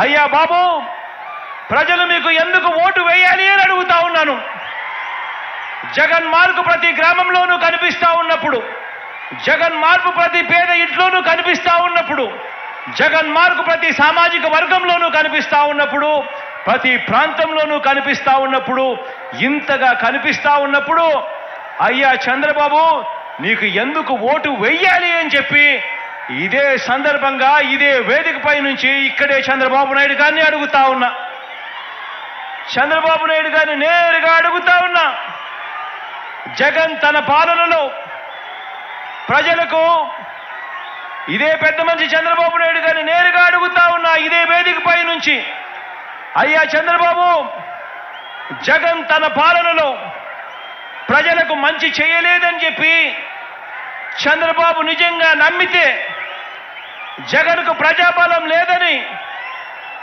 అయ్యా బాబు, ప్రజలు మీకు ఎందుకు ఓటు వేయాలి అని అడుగుతా ఉన్నాను. జగన్ మార్పు ప్రతి గ్రామంలోనూ కనిపిస్తా ఉన్నప్పుడు, జగన్ మార్పు ప్రతి పేద ఇంట్లోనూ కనిపిస్తా ఉన్నప్పుడు, జగన్ మార్పు ప్రతి సామాజిక వర్గంలోనూ కనిపిస్తా ఉన్నప్పుడు, ప్రతి ప్రాంతంలోనూ కనిపిస్తా ఉన్నప్పుడు, ఇంతగా కనిపిస్తా ఉన్నప్పుడు, అయ్యా చంద్రబాబు నీకు ఎందుకు ఓటు వెయ్యాలి అని చెప్పి ఇదే సందర్భంగా ఇదే వేదికపై నుంచి ఇక్కడే చంద్రబాబు నాయుడు గారిని అడుగుతా ఉన్నా. చంద్రబాబు నాయుడు గారిని నేరుగా అడుగుతా ఉన్నా. జగన్ తన పాలనలో ప్రజలకు, ఇదే పెద్ద మనిషి చంద్రబాబు నాయుడు గారిని నేరుగా అడుగుతా ఉన్నా ఇదే వేదికపై నుంచి, అయ్యా చంద్రబాబు, జగన్ తన పాలనలో ప్రజలకు మంచి చేయలేదని చెప్పి చంద్రబాబు నిజంగా నమ్మితే, జగన్కు ప్రజాబలం లేదని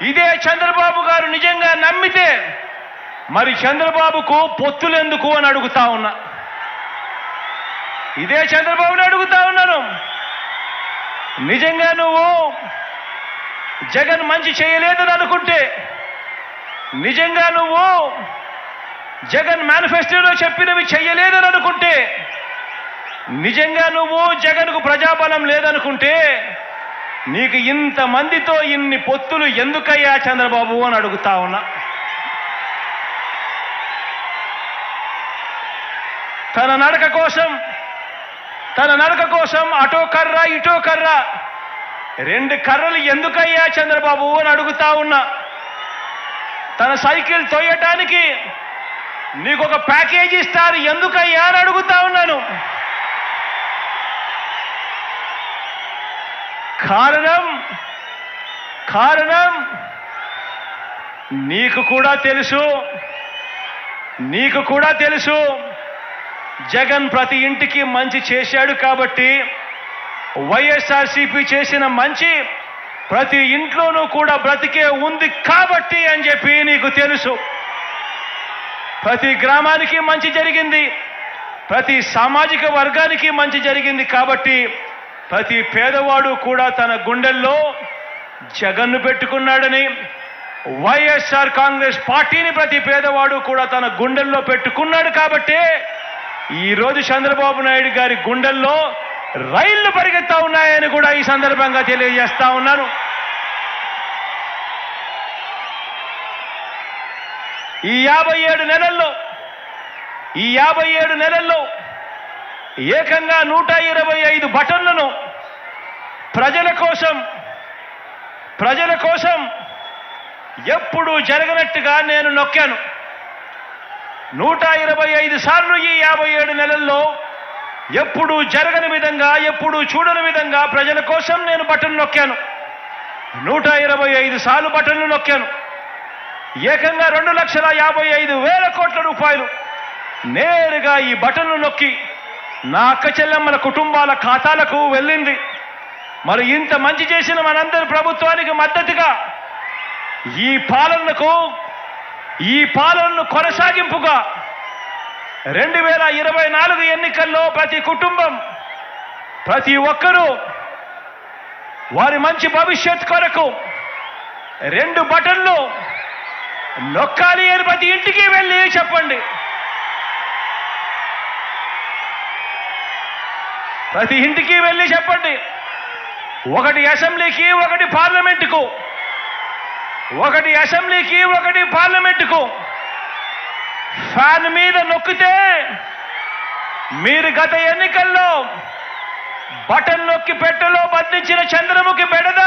ఇదే చంద్రబాబు గారు నిజంగా నమ్మితే, మరి చంద్రబాబుకు పొత్తులెందుకు అని అడుగుతా ఉన్నా. ఇదే చంద్రబాబుని అడుగుతా ఉన్నాను. నిజంగా నువ్వు జగన్ మంచి చేయలేదని అనుకుంటే, నిజంగా నువ్వు జగన్ మేనిఫెస్టోలో చెప్పినవి చెయ్యలేదని అనుకుంటే, నిజంగా నువ్వు జగన్కు ప్రజాబలం లేదనుకుంటే, నీకు ఇంతమందితో ఇన్ని పొత్తులు ఎందుకయ్యా చంద్రబాబు అని అడుగుతా ఉన్నా. తన నడక కోసం అటో కర్ర ఇటో కర్ర, రెండు కర్రలు ఎందుకయ్యా చంద్రబాబు అని అడుగుతా ఉన్నా. తన సైకిల్ తోయటానికి నీకు ఒక ప్యాకేజీ ఇస్తారు ఎందుకయ్యా అని అడుగుతా ఉన్నాను. కారణం నీకు కూడా తెలుసు జగన్ ప్రతి ఇంటికి మంచి చేశాడు కాబట్టి, వైఎస్ఆర్సీపీ చేసిన మంచి ప్రతి ఇంట్లోనూ కూడా బ్రతికే ఉంది కాబట్టి అని చెప్పి నీకు తెలుసు. ప్రతి గ్రామానికి మంచి జరిగింది, ప్రతి సామాజిక వర్గానికి మంచి జరిగింది కాబట్టి ప్రతి పేదవాడు కూడా తన గుండెల్లో జగన్ను పెట్టుకున్నాడని, వైఎస్ఆర్ కాంగ్రెస్ పార్టీని ప్రతి పేదవాడు కూడా తన గుండెల్లో పెట్టుకున్నాడు కాబట్టి ఈరోజు చంద్రబాబు నాయుడు గారి గుండెల్లో రైళ్లు పరిగెత్తా ఉన్నాయని కూడా ఈ సందర్భంగా తెలియజేస్తా ఉన్నాను. ఈ 57 నెలల్లో ఏకంగా 125 బటన్లను ప్రజల కోసం ఎప్పుడు జరగనట్టుగా నేను నొక్కాను. 125 సార్లు ఈ 57 నెలల్లో ఎప్పుడు జరగని విధంగా, ఎప్పుడు చూడని విధంగా ప్రజల కోసం నేను బటన్ నొక్కాను. 125 సార్లు బటన్లు నొక్కాను. ఏకంగా 2,55,000 కోట్ల రూపాయలు నేరుగా ఈ బటన్లు నొక్కి నా అక్క చెల్లెమ్మల కుటుంబాల ఖాతాలకు వెళ్ళింది. మరి ఇంత మంచి చేసిన మనందరి ప్రభుత్వానికి మద్దతుగా ఈ పాలనను కొనసాగింపుగా 2024 ఎన్నికల్లో ప్రతి కుటుంబం, ప్రతి ఒక్కరూ వారి మంచి భవిష్యత్ కొరకు 2 బటన్లు నొక్కాలి అని ప్రతి ఇంటికి వెళ్ళి చెప్పండి. ప్రతి ఇంటికి వెళ్ళి చెప్పండి. ఒకటి అసెంబ్లీకి, ఒకటి పార్లమెంటుకు, ఫ్యాన్ మీద నొక్కితే మీరు గత ఎన్నికల్లో బటన్ నొక్కి పెట్టెలో బంధించిన చంద్రముఖి బెడద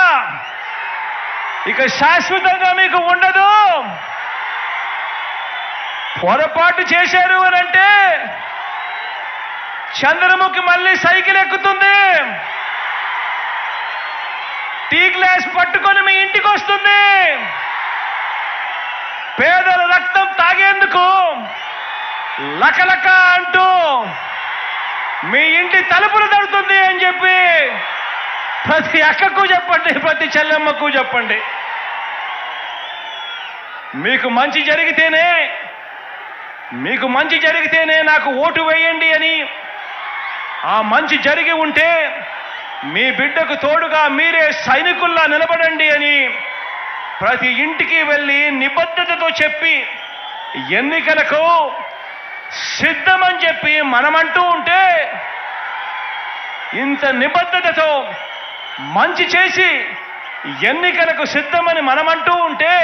ఇక శాశ్వతంగా మీకు ఉండదు. పొరపాటు చేశారు అని అంటే చంద్రముఖి మళ్ళీ సైకిల్ ఎక్కుతుంది, టీ గ్లాస్ పట్టుకొని మీ ఇంటికి వస్తుంది, పేదల రక్తం తాగేందుకు లకలక అంటూ మీ ఇంటి తలుపులు తడుతుంది అని చెప్పి ప్రతి అక్కకు చెప్పండి, ప్రతి చెల్లెమ్మకు చెప్పండి. మీకు మంచి జరిగితేనే నాకు ఓటు వేయండి అని, ఆ మంచి జరిగి ఉంటే మీ బిడ్డకు తోడుగా మీరే సైనికుల్లా నిలబడండి అని ప్రతి ఇంటికి వెళ్ళి నిబద్ధతతో చెప్పి ఎన్నికలకు సిద్ధమని చెప్పి మనమంటూ ఉంటే, ఇంత నిబద్ధతతో మంచి చేసి ఎన్నికలకు సిద్ధమని మనమంటూ ఉంటే,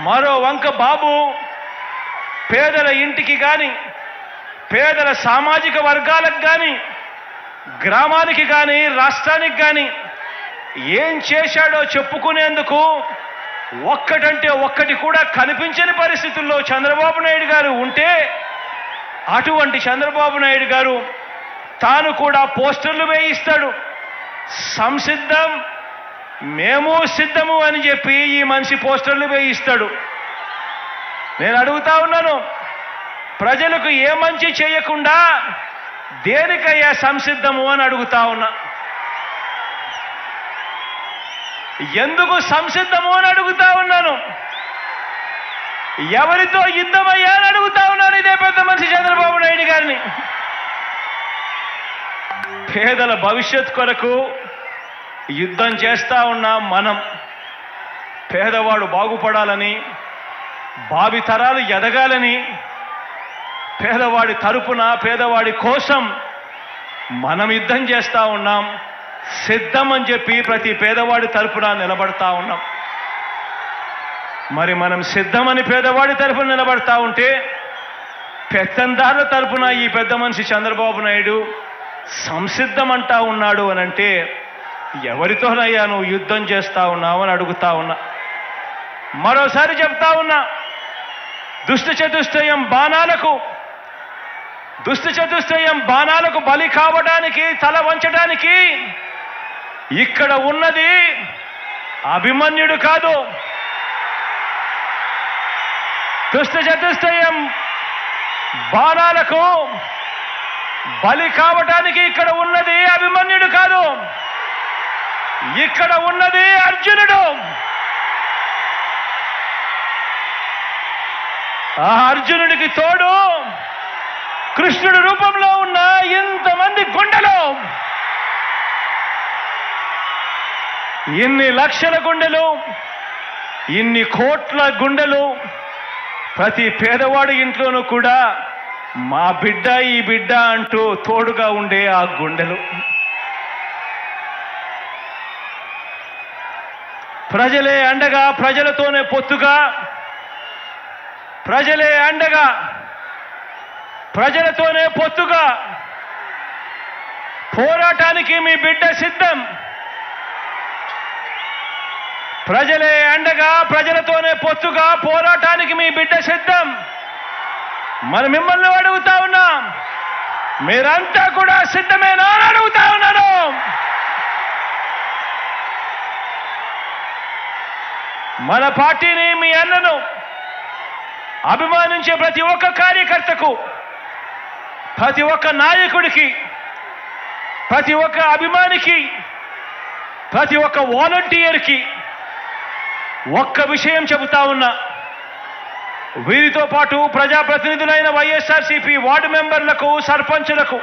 మరో వంక బాబు పేదల ఇంటికి కానీ, పేదల సామాజిక వర్గాలకు కానీ, గ్రామానికి కానీ, రాష్ట్రానికి కానీ ఏం చేశాడో చెప్పుకునేందుకు ఒక్కటంటే ఒక్కటి కూడా కనిపించని పరిస్థితుల్లో చంద్రబాబు నాయుడు గారు ఉంటే, అటువంటి చంద్రబాబు నాయుడు గారు తాను కూడా పోస్టర్లు వేయిస్తాడు. సంసిద్ధం, మేము సిద్ధము అని చెప్పి ఈ మనిషి పోస్టర్లు వేయిస్తాడు. నేను అడుగుతా ఉన్నాను, ప్రజలకు ఏ మంచి చేయకుండా దేనికయ్యా సంసిద్ధము అని అడుగుతా ఉన్నా. ఎందుకు సంసిద్ధము అని అడుగుతా ఉన్నాను. ఎవరితో యుద్ధమయ్యా అని అడుగుతా ఉన్నాను ఇదే పెద్ద మనిషి చంద్రబాబు నాయుడు గారిని. పేదల భవిష్యత్ కొరకు యుద్ధం చేస్తా ఉన్నాం మనం. పేదవాడు బాగుపడాలని, భావితరాలు ఎదగాలని, పేదవాడి తరపున, పేదవాడి కోసం మనం యుద్ధం చేస్తా ఉన్నాం. సిద్ధం అని చెప్పి ప్రతి పేదవాడి తరపున నిలబడతా ఉన్నాం. మరి మనం సిద్ధమని పేదవాడి తరపున నిలబడతా ఉంటే, పెత్తందారుల తరపున ఈ పెద్ద మనిషి చంద్రబాబు నాయుడు సంసిద్ధం అంటా ఉన్నాడు అని అంటే, ఎవరితోనయ్యా నువ్వు యుద్ధం చేస్తా ఉన్నావు అని అడుగుతా ఉన్నా. మరోసారి చెప్తా ఉన్నా, దుష్ట చతుష్టయం బాణాలకు బలి కావడానికి, తల వంచడానికి ఇక్కడ ఉన్నది అభిమన్యుడు కాదు. దుష్ట చతుష్టయం బాణాలకు బలి కావడానికి ఇక్కడ ఉన్నది అభిమన్యుడు కాదు, ఇక్కడ ఉన్నది అర్జునుడు. ఆ అర్జునుడికి తోడు కృష్ణుడి రూపంలో ఉన్న ఇంతమంది గుండెలు, ఇన్ని లక్షల గుండెలు, ఇన్ని కోట్ల గుండెలు, ప్రతి పేదవాడి ఇంట్లోనూ కూడా మా బిడ్డ, ఈ బిడ్డ అంటూ తోడుగా ఉండే ఆ గుండెలు. ప్రజలే అండగా, ప్రజలతోనే పొత్తుగా, ప్రజలే అండగా, ప్రజలతోనే పొత్తుగా పోరాటానికి మీ బిడ్డ సిద్ధం. ప్రజలే అండగా, ప్రజలతోనే పొత్తుగా పోరాటానికి మీ బిడ్డ సిద్ధం. మరి మిమ్మల్ని అడుగుతా ఉన్నా, మీరంతా కూడా సిద్ధమేనా అని అడుగుతా ఉన్నాను. మన పార్టీని, మీ అన్నను అభిమానించే ప్రతి ఒక్క కార్యకర్తకు, ప్రతి ఒక్క నాయకుడికి, ప్రతి ఒక్క అభిమానికి, ప్రతి ఒక్క వాలంటీర్కి ఒక్క విషయం చెబుతా ఉన్నా. వీరితో పాటు ప్రజాప్రతినిధులైన వైఎస్ఆర్సీపీ వార్డు మెంబర్లకు, సర్పంచులకు